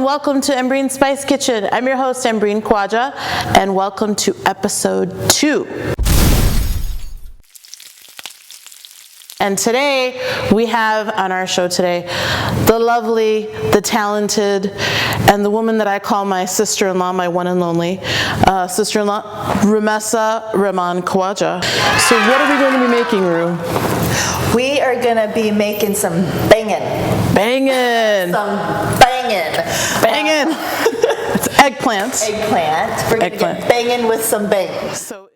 welcome to Embreen Spice Kitchen. I'm your host, Rumaisa Khawaja, and welcome to episode 2. And today, we have on our show today, the lovely, the talented, and the woman that I call my sister-in-law, my one and only sister-in-law, Rumaisa Khawaja. So what are we going to be making, Ru? We are going to be making some bangin'. Bangin'! Some bangin'. Bangin'! It's eggplant. Eggplant. We're going to get bangin' with some bangs. So